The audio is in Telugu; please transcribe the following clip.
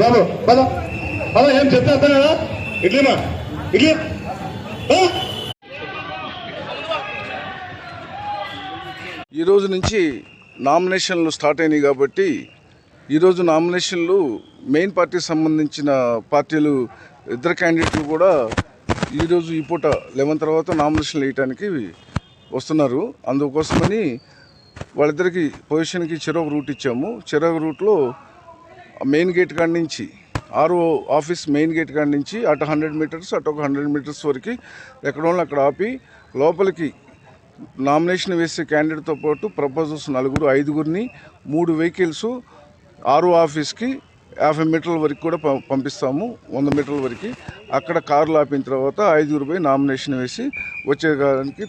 బాబు పద పద ఏం చెప్తా ఇడ్లీమా ఇడ్లీ ఈరోజు నుంచి నామినేషన్లు స్టార్ట్ అయినాయి కాబట్టి ఈరోజు నామినేషన్లు మెయిన్ పార్టీకి సంబంధించిన పార్టీలు ఇద్దరు క్యాండిడేట్లు కూడా ఈరోజు ఈ పూట 11 తర్వాత నామినేషన్లు వేయడానికి వస్తున్నారు. అందుకోసమని వాళ్ళిద్దరికి పొజిషన్కి చెరొక రూట్ ఇచ్చాము. చెరొక రూట్లో మెయిన్ గేట్ కాడి నుంచి ఆర్ఓ ఆఫీస్ మెయిన్ గేట్ కాడి నుంచి అటు 100 మీటర్స్ అటు ఒక 100 మీటర్స్ వరకు ఎక్కడ వాళ్ళు అక్కడ ఆపి లోపలికి నామినేషన్ వేసే క్యాండిడేట్తో పాటు ప్రపోజల్స్ 5గురిని 3 వెహికల్స్ ఆర్ఓ ఆఫీస్కి 50 మీటర్ల వరకు కూడా పంపిస్తాము. 100 మీటర్ల వరకు అక్కడ కార్లు ఆపిన తర్వాత 5గురిపై నామినేషన్ వేసి వచ్చేదానికి